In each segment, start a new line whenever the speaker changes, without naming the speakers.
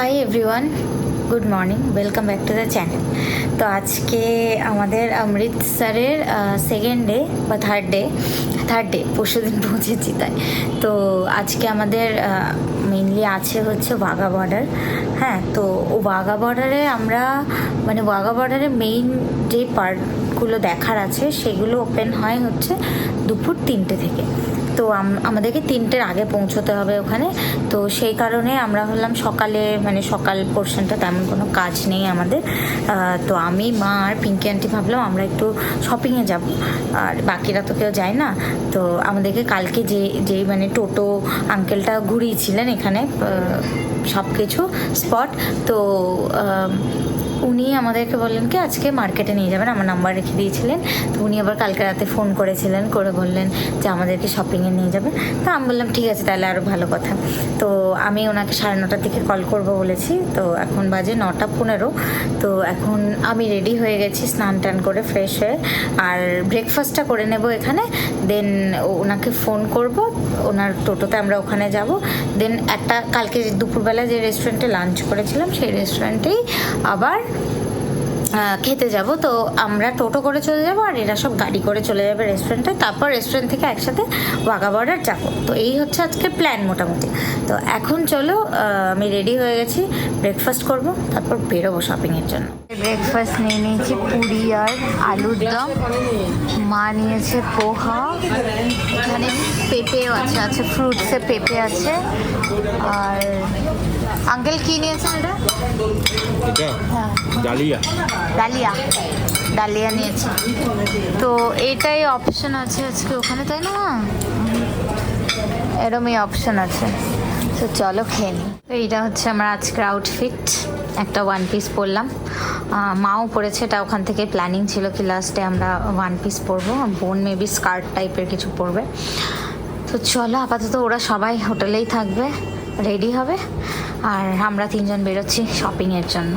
Hi everyone, good morning, welcome back to the channel. তো আজকে আমাদের অমৃতসরের সেকেন্ড ডে বা থার্ড ডে পরশু দিন পৌঁছেছি তাই। তো আজকে আমাদের মেনলি আছে হচ্ছে ওয়াঘা বর্ডার। হ্যাঁ, তো ওয়াঘা বর্ডারে আমরা ওয়াঘা বর্ডারে মেইন যে পার্টগুলো দেখার আছে সেগুলো ওপেন হয় হচ্ছে দুপুর 3টে থেকে। তো আমাদেরকে 3টের আগে পৌঁছতে হবে ওখানে। তো সেই কারণে আমরা হলাম সকালে সকাল পোর্শনটা তেমন কোনো কাজ নেই আমাদের। তো আমি, মা আর পিঙ্কি আন্টি ভাবলাম আমরা একটু শপিংয়ে যাব, আর বাকিরা তো কেউ যায় না। তো আমাদেরকে কালকে যেই টোটো আঙ্কেলটা ঘুরিয়েছিলেন এখানে সব কিছু স্পট, তো উনি আমাদেরকে বললেন কি আজকে মার্কেটে নিয়ে যাবেন, আমার নাম্বার রেখে দিয়েছিলেন। তো উনি আবার কালকে রাতে ফোন করেছিলেন, করে বললেন যে আমাদেরকে শপিংয়ে নিয়ে যাবেন। তো আমি বললাম ঠিক আছে, তাহলে আরও ভালো কথা। তো আমি ওনাকে 9:30টার দিকে কল করব বলেছি। তো এখন বাজে 9:15। তো এখন আমি রেডি হয়ে গেছি, স্নান টান করে ফ্রেশ হয়ে, আর ব্রেকফাস্টটা করে নেব এখানে। দেন ওনাকে ফোন করব, ওনার টোটোতে আমরা ওখানে যাব। দেন একটা কালকে দুপুরবেলা যে রেস্টুরেন্টে লাঞ্চ করেছিলাম সেই রেস্টুরেন্টেই আবার খেতে যাব। তো আমরা টোটো করে চলে যাব আর এরা সব গাড়ি করে চলে যাবে রেস্টুরেন্টে। তারপর রেস্টুরেন্ট থেকে একসাথে ওয়াঘা বর্ডার যাবো। তো এই হচ্ছে আজকে প্ল্যান মোটামুটি। তো এখন চলো, আমি রেডি হয়ে গেছি, ব্রেকফাস্ট করব, তারপর বেরোবো শপিংয়ের জন্য। ব্রেকফাস্ট নিয়ে নিয়েছি পুরি আর আলুর দম, মা নিয়েছে পোহা, এখানে পেঁপেও আছে ফ্রুটসে পেঁপে আছে। আর আঙ্কেল কি নিয়েছেন এটা? হ্যাঁ, ডালিয়া নিয়েছে। তো এটাই অপশন আছে আজকে ওখানে, তাই না? এরমই অপশন আছে। তো চলো খেয়ে নিই। তো এইটা হচ্ছে আমার আজকের আউটফিট, একটা ওয়ান পিস পরলাম, মাও পরেছে। এটা ওখান থেকে প্ল্যানিং ছিল কি লাস্টে আমরা ওয়ান পিস পরবো, বোন মেবি স্কার্ট টাইপের কিছু পরবে। তো চলো, আপাতত ওরা সবাই হোটেলেই থাকবে, রেডি হবে, আর আমরা 3জন বেরোচ্ছি শপিংয়ের জন্য।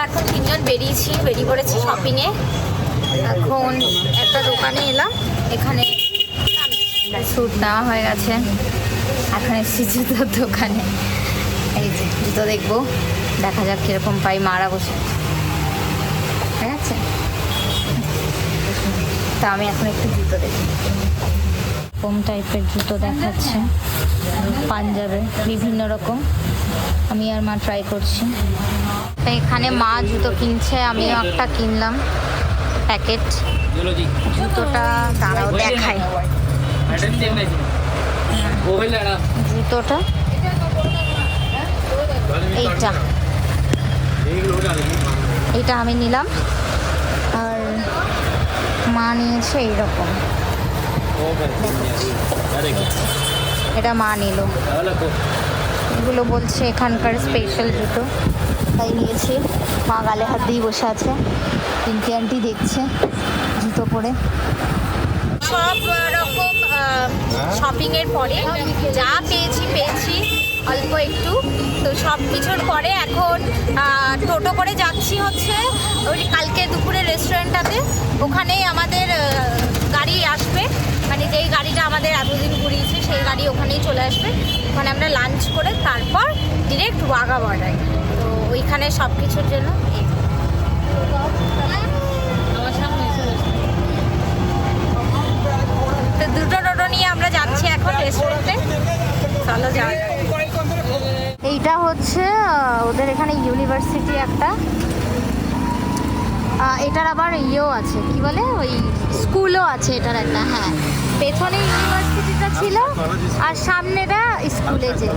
এখন 3জন বেরিয়ে পড়েছি শপিংয়ে। এখন একটা দোকানে এলাম, এখানে স্যুট নেওয়া হয়ে গেছে। এখন এসেছি জুতোর দোকানে, এই যে জুতো দেখবো, দেখা যাক কীরকম পাই। মারা বসে ঠিক আছে, তা আমি এখন একটু জুতো দেখি। কম টাইপের জুতো দেখাচ্ছে, পাঞ্জাবে বিভিন্ন রকম। আমি আর মা ট্রাই করছি। এখানে মা জুতো কিনছে, আমিও একটা কিনলাম প্যাকেট। জুতোটা দাঁড়াও দেখাই, জুতোটা এইটা আমি নিলাম, আর মা নিয়েছে এইরকম, এটা মা নিল। এগুলো বলছে এখানকার স্পেশাল জুতো, তাই নিয়েছি। মা গালে হাত দিয়ে বসে আছে, পিঙ্কি আন্টি দেখছে জুতো পরে। সব রকম শপিংয়ের পরে যা পেয়েছি অল্প একটু। তো সব কিছুর পরে এখন টোটো করে যাচ্ছি হচ্ছে ওই কালকে দুপুরে রেস্টুরেন্টটাতে। ওখানেই আমাদের গাড়ি আসবে, যেই গাড়িটা আমাদের এতদিন ঘুরিয়েছে সেই গাড়ি ওখানেই চলে আসবে। ওখানে আমরা লাঞ্চ করে তারপর ডিরেক্ট ওয়াঘা বর্ডার। তো ওইখানে সব কিছুর জন্য তো দুটো টোটো নিয়ে আমরা যাচ্ছি এখন রেস্টুরেন্টে। চলো যাওয়া যাক। এইটা হচ্ছে ওদের এখানে ইউনিভার্সিটি একটা, এটার আবার ইয়েও আছে, কি বলে ওই স্কুলও আছে এটার একটা। হ্যাঁ, পেছনে ইউনিভার্সিটিটা ছিল আর সামনেটা স্কুলে, যে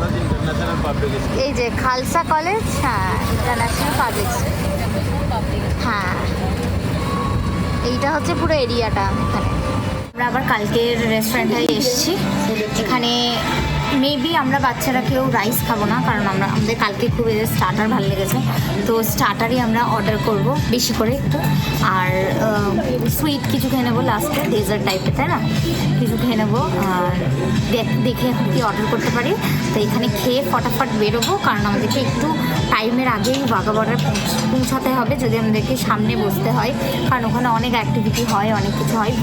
এই যে খালসা কলেজ। হ্যাঁ, ইন্টারন্যাশনাল পাবলিক। হ্যাঁ, এইটা হচ্ছে পুরো এরিয়াটা এখানে। আমরা আবার কালকের রেস্টুরেন্টে এসেছি। এখানে মেবি আমরা বাচ্চারা কেউ রাইস খাবো না, কারণ আমাদের কালকে খুব স্টার্টার ভালো লেগেছে। তো স্টার্টারই আমরা অর্ডার করব বেশি করে একটু, আর সুইট কিছু খেয়ে নেবো লাস্টে, ডেজার্ট টাইপের, তাই না? কিছু খেয়ে নেবো, আর দেখে এখন কি অর্ডার করতে পারি। তো এখানে খেয়ে ফটাফট বেরোবো, কারণ আমাদেরকে একটু টাইমের আগেই ওয়াঘা বর্ডার পৌঁছাতে হবে যদি আমাদেরকে সামনে বসতে হয়, কারণ ওখানে অনেক অ্যাক্টিভিটি হয়, অনেক কিছু হয়,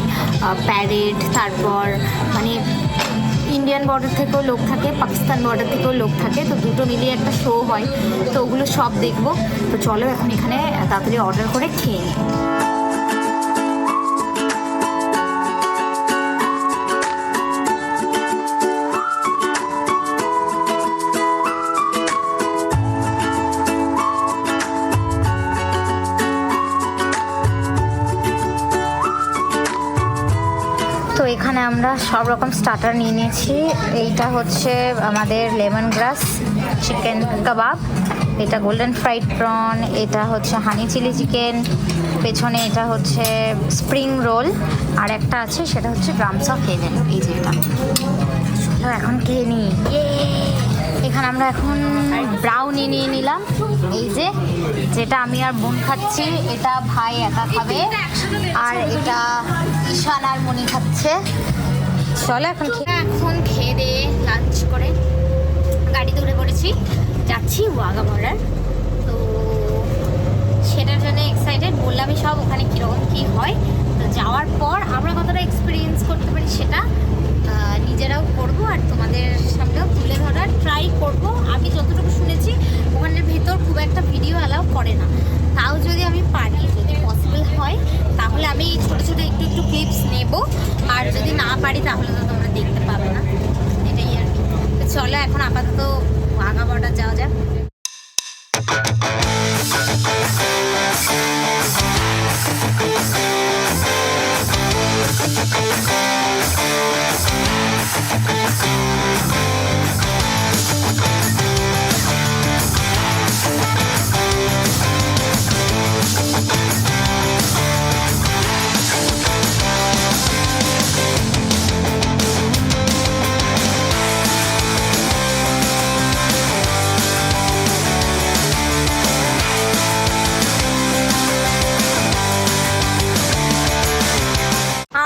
প্যারেড, তারপর ইন্ডিয়ান বর্ডার থেকেও লোক থাকে, পাকিস্তান বর্ডার থেকেও লোক থাকে, তো দুটো মিলিয়ে একটা শো হয়, তো ওগুলো সব দেখবো। তো চলো এখন এখানে তাড়াতাড়ি অর্ডার করে খেয়ে নিই। তো এখানে আমরা সব রকম স্টার্টার নিয়ে নিয়েছি। এইটা হচ্ছে আমাদের লেমন গ্রাস চিকেন কাবাব, এটা গোল্ডেন ফ্রাইড প্রন, এটা হচ্ছে হানি চিলি চিকেন, পেছনে এটা হচ্ছে স্প্রিং রোল, আর একটা আছে সেটা হচ্ছে গ্রামস অফ হেভেন। এই যে এটা এখন খেয়ে নিই। এখানে আমরা এখন ব্রাউনি নিয়ে নিলাম, এই যে যেটা আমি আর বোন খাচ্ছি, এটা ভাই একা খাবে, আর এটা ঈশান আর মনি খাচ্ছে। চলো এখন খেয়ে দিয়ে লাঞ্চ করে গাড়িতে উঠে পড়েছি, যাচ্ছি ওয়াঘা বর্ডার। তো সেটার জন্য এক্সাইটেড, বললামই সব ওখানে কীরকম কী হয়। তো যাওয়ার পর আমরা কতটা এক্সপিরিয়েন্স করতে পারি সেটা নিজেরাও করব, আর তোমাদের সামনেও তুলে ধরার ট্রাই করব। আমি যতটুকু শুনেছি ওখানের ভেতর খুব একটা ভিডিও অ্যালাউ করে না, তাও যদি আমি পারি, যদি পসিবল হয় তাহলে আমি ছোটো ছোটো একটু একটু ক্লিপস নেব, আর যদি না পারি তাহলে তো তোমরা দেখতে পাবে না, এটাই আর কি। তো চলো এখন আপাতত ওয়াঘা বর্ডার যাওয়া যাক।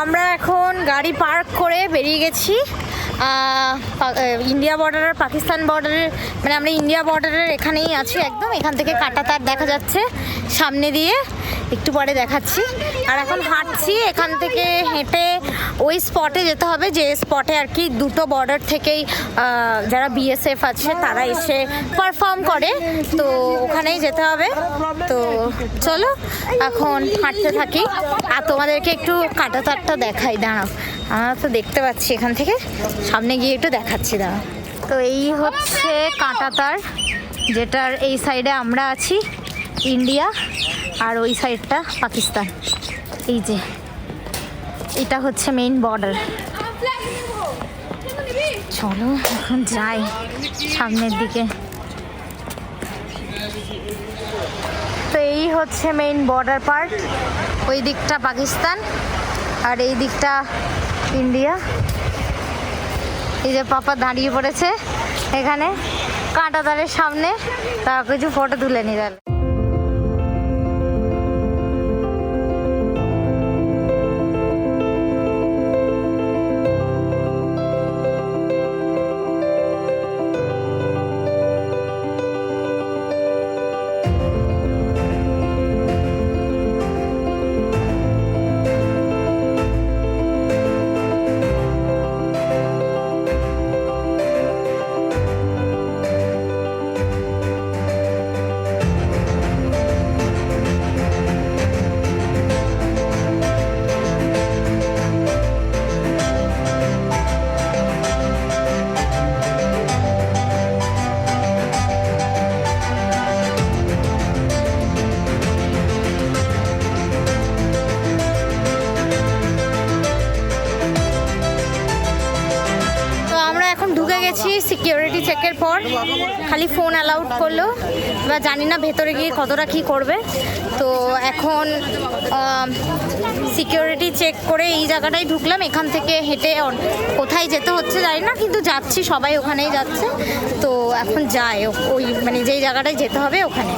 আমরা এখন গাড়ি পার্ক করে বেরিয়ে গেছি ইন্ডিয়া বর্ডার আর পাকিস্তান বর্ডারের, মানে আমরা ইন্ডিয়া বর্ডারের এখানেই আছি একদম। এখান থেকে কাঁটাতার দেখা যাচ্ছে সামনে দিয়ে, একটু পরে দেখাচ্ছি। আর এখন হাঁটছি, এখান থেকে হেঁটে ওই স্পটে যেতে হবে যে স্পটে আর কি দুটো বর্ডার থেকেই যারা বিএসএফ আছে তারা এসে পারফর্ম করে, তো ওখানেই যেতে হবে। তো চলো এখন হাঁটতে থাকি, আর তোমাদেরকে একটু কাঁটাতারটা দেখাই, দাঁড়াও, আমরা তো দেখতে পাচ্ছি এখান থেকে, সামনে গিয়ে একটু দেখাচ্ছি, দাঁড়াও। তো এই হচ্ছে কাঁটাতার, যেটার এই সাইডে আমরা আছি ইন্ডিয়া, আর ওই সাইডটা পাকিস্তান। এই যে এটা হচ্ছে মেইন বর্ডার। চলো এখন যাই সামনের দিকে। তো এই হচ্ছে মেইন বর্ডার পার্ট, ওই দিকটা পাকিস্তান আর এই দিকটা ইন্ডিয়া। এই যে পাপা দাঁড়িয়ে পড়েছে এখানে কাঁটাতারের সামনে, তারা কিছু ফটো তুলে নিয়ে। সিকিউরিটি চেকের পর খালি ফোন অ্যালাউড করলো, এবার জানি না ভেতরে গিয়ে কতটা কী করবে। তো এখন সিকিউরিটি চেক করে এই জায়গাটায় ঢুকলাম, এখান থেকে হেঁটে কোথায় যেতে হচ্ছে জানি না, কিন্তু যাচ্ছি, সবাই ওখানেই যাচ্ছে। তো এখন যায় ওই মানে যেই জায়গাটায় যেতে হবে ওখানে।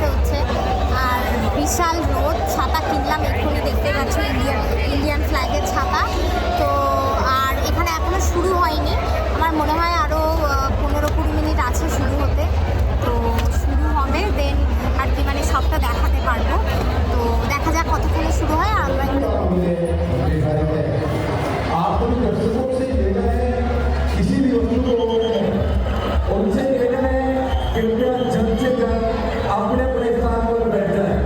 যেতে হচ্ছে। আর বিশাল রোদ, ছাতা কিনলাম এক্ষুনি, দেখতে পাচ্ছ ইন্ডিয়ান ফ্ল্যাগের ছাতা। তো আর এখানে এখনও শুরু হয়নি, আমার মনে হয় আরও 15-20 মিনিট আছে শুরু হতে। তো শুরু হবে, দেন আর কি মানে সবটা দেখাতে পারবো। তো দেখা যাক কতক্ষণে শুরু হয়। আর আমরা
उनसे कहते हैं कृपया जल्द से जल्द अपने अपने स्थान पर बैठ जाए।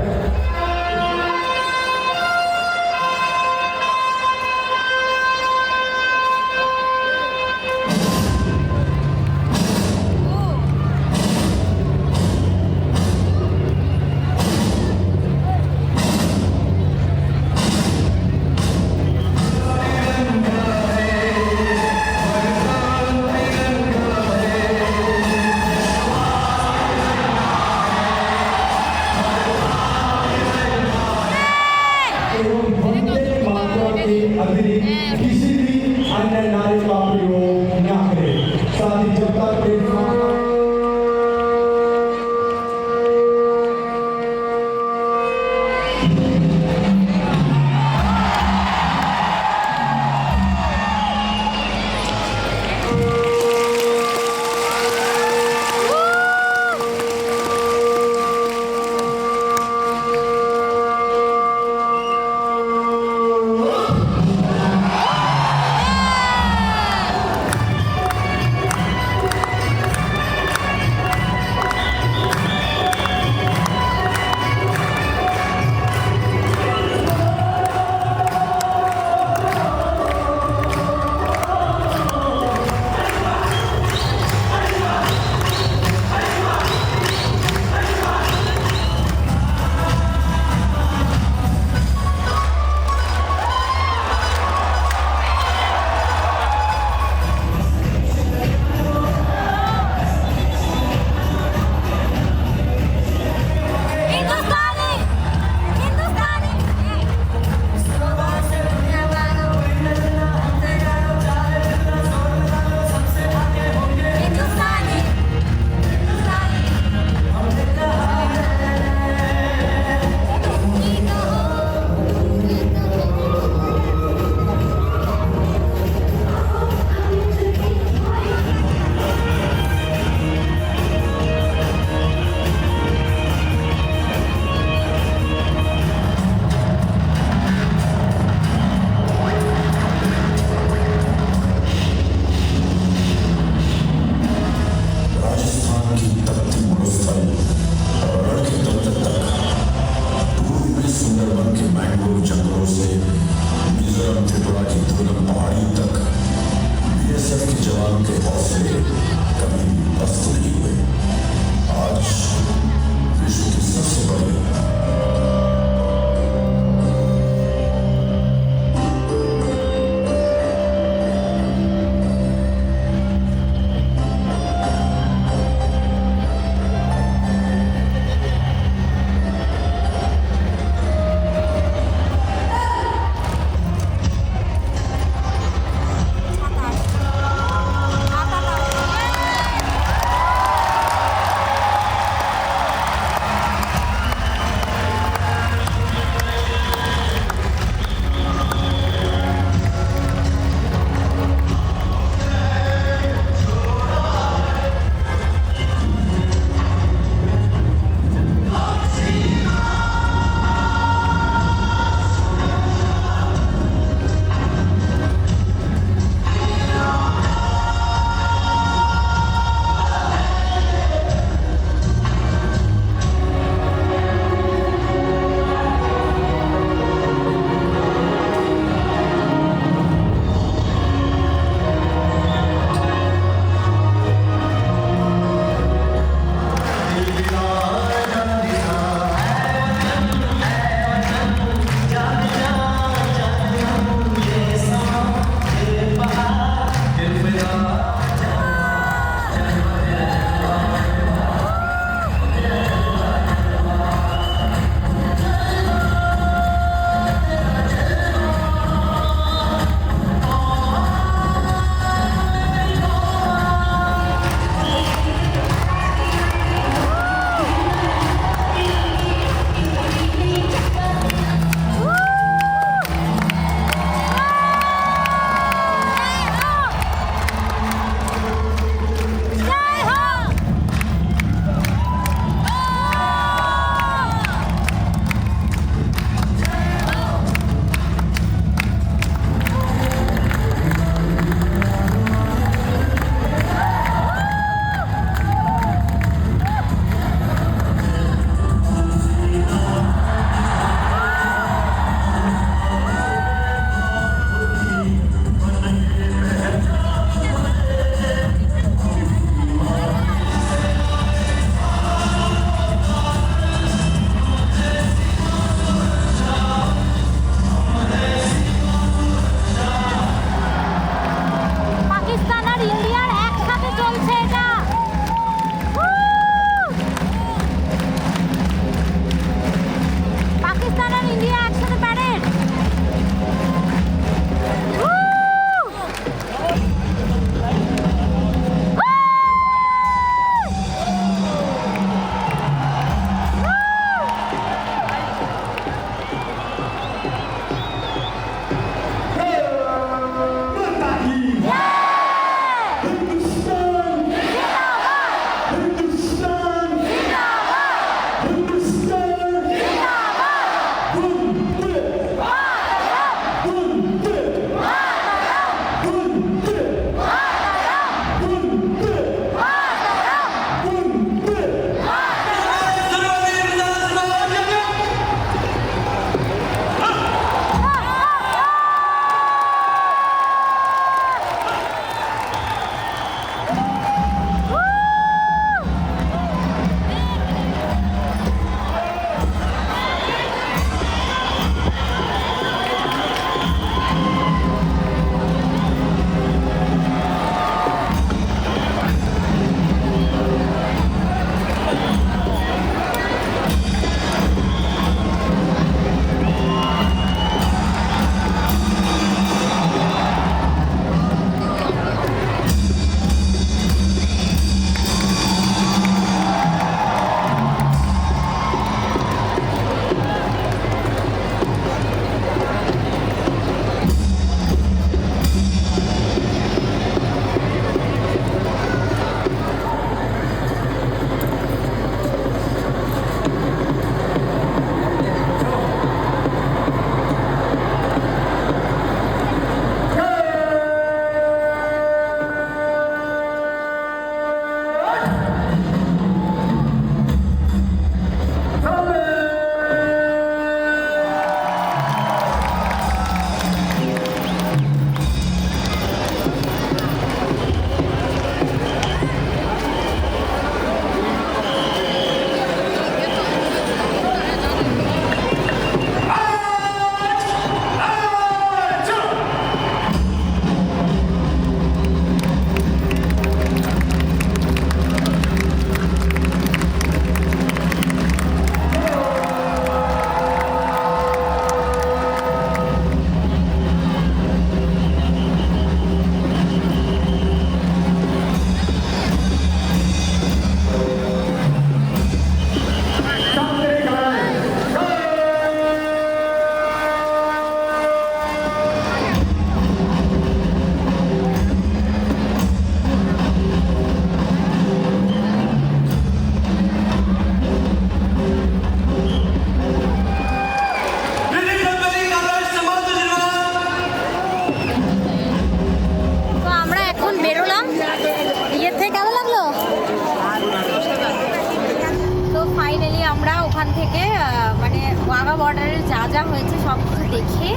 ওয়াঘা বর্ডারের যা যা হয়েছে সব কিছু দেখে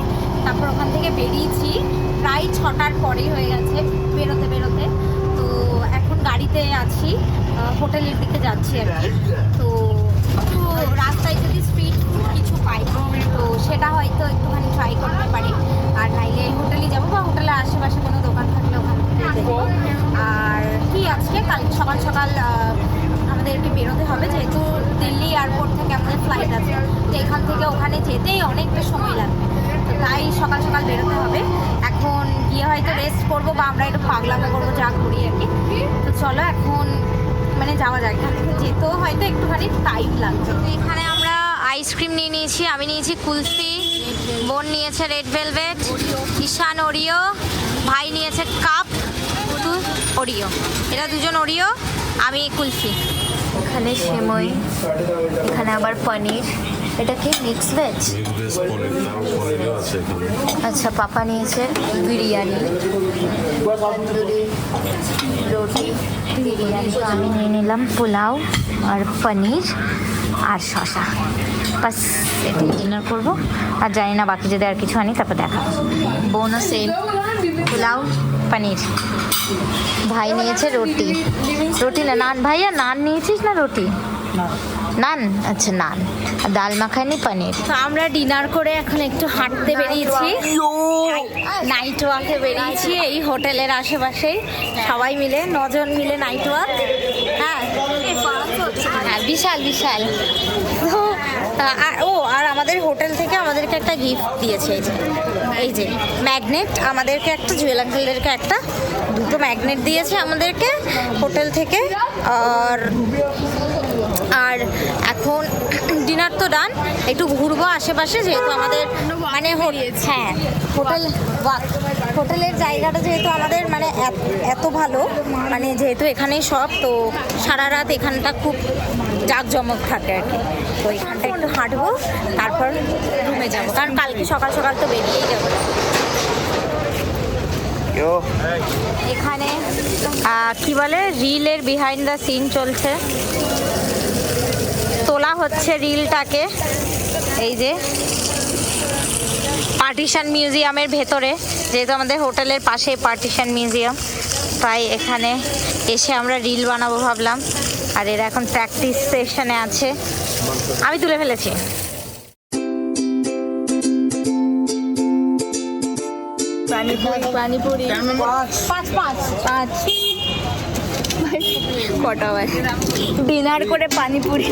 তারপর ওখান থেকে বেরিয়েছি। প্রায় 6টার পরেই হয়ে গেছে বেরোতে বেরোতে। তো এখন গাড়িতে আছি, হোটেলের দিকে যাচ্ছি আর কি। তো রাস্তায় যদি স্ট্রিট ফুড কিছু পাই তো সেটা হয়তো একটুখানি ট্রাই করতে পারি, আর নাইলে হোটেলে যাবো বা হোটেলের আশেপাশে কোনো দোকান থাকলে ওখান থেকে দেখবো। আর কি আজকে কাল সকাল সকাল আমাদেরকে বেরোতে হবে, যেহেতু দিল্লি এয়ারপোর্ট থেকে আমাদের ফ্লাইট আছে, তো এখান থেকে ওখানে যেতেই অনেকটা সময় লাগবে, তো তাই সকাল সকাল বেরোতে হবে। এখন গিয়ে হয়তো রেস্ট করবো বা আমরা একটু পাগলামো করবো, যা করি আর কি। তো চলো এখন মানে যাওয়া যায়, এখান থেকে যেতেও হয়তো একটুখানি টাইম লাগবে। এখানে আমরা আইসক্রিম নিয়ে নিয়েছি, আমি নিয়েছি কুলফি, বোন নিয়েছে রেড ভেলভেট, ঈশান ওরিও, ভাই নিয়েছে কাপ ওরিও, এরা দুজন ওরিও, আমি কুলফি।
এখানে সেমই, এখানে আবার পনির, এটা কি মিক্স ভেজ? আচ্ছা, পাপা নিয়েছে বিরিয়ানি, তন্দুরি রুটি, বিরিয়ানি। তো আমি নিয়ে নিলাম পোলাও আর পনির আর শসা, বাস এটাই ডিনার করবো। আর জানি না বাকি যদি আর কিছু আনি তারপর দেখা। বোনও সেম, পোলাও পনির। ভাই নিয়েছে রুটি, রুটি না নান। ভাইয়া নান নিয়েছিস না রুটি? নান, আচ্ছা নান। আর ডাল মাখানি পনির। তো আমরা ডিনার করে এখন একটু হাঁটতে বেরিয়েছি, নাইট ওয়াকে বেরিয়েছি এই হোটেলের আশেপাশেই, সবাই মিলে 9 জন মিলে নাইট ওয়াক। হ্যাঁ হ্যাঁ, বিশাল বিশাল। তো আর আমাদের হোটেল থেকে আমাদেরকে একটা গিফট দিয়েছে, এই যে ম্যাগনেট। আমাদেরকে একটা, জুয়েল আঙ্কেলদেরকে একটা, দুটো ম্যাগনেট দিয়েছে আমাদেরকে হোটেল থেকে। আর এখন ডিনার তো ডান, একটু ঘুরবো আশেপাশে, যেহেতু আমাদের মানে হ্যাঁ হোটেলের জায়গাটা যেহেতু আমাদের মানে এত ভালো, মানে যেহেতু এখানেই সব, তো সারা রাত এখানটা খুব জাঁকজমক থাকে আর কি। তো এখানটা একটু হাঁটবো, তারপর রুমে যাবো, কারণ কালকে সকাল সকাল তো বেরিয়েই যাবো। এখানে কি বলে, রিলের বিহাইন্ড দ্য সিন চলছে, তোলা হচ্ছে রিলটাকে। এই যে পার্টিশন মিউজিয়ামের ভেতরে, যেহেতু আমাদের হোটেলের পাশে পার্টিশন মিউজিয়াম, তাই এখানে এসে আমরা রিল বানাবো ভাবলাম। আর এরা এখন প্র্যাকটিস সেশনে আছে, আমি তুলে ফেলেছি। পানিপুরি 5 কটা বাজে ডিনার করে পানিপুরি।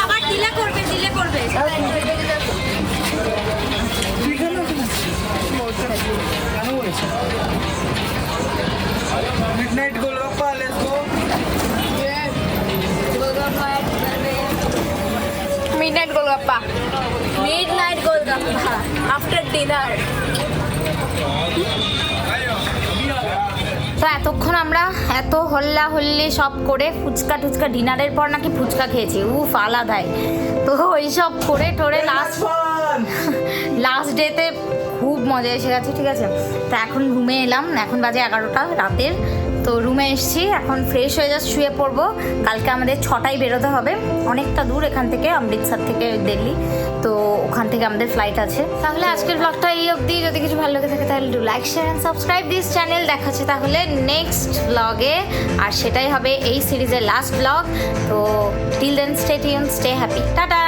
আবার দিলে করবে
Midnight Golgappa, let's go.
Midnight Golgappa after dinner. তো এতক্ষণ আমরা এত হল্লা হল্লি সব করে ফুচকা টুচকা, ডিনারের পর নাকি ফুচকা খেয়েছি, উফ আলাদাই। তো ওই সব করে টোরে লাস্ট ডেতে খুব মজা এসে গেছে, ঠিক আছে। তো এখন রুমে এলাম, এখন বাজে 11টা রাতের। তো রুমে এসেছি, এখন ফ্রেশ হয়ে জাস্ট শুয়ে পড়বো। কালকে আমাদের 6টায় বেরোতে হবে, অনেকটা দূর এখান থেকে, অমৃতসর থেকে দিল্লি, তো ওখান থেকে আমাদের ফ্লাইট আছে। তাহলে আজকের ব্লগটা এই অবধি। যদি কিছু ভালো লেগে থাকে তাহলে do like, share and subscribe this channel. দেখাচ্ছে তাহলে নেক্সট ব্লগে, আর সেটাই হবে এই সিরিজের লাস্ট ব্লগ। তো till then stay tune, stay happy, tata.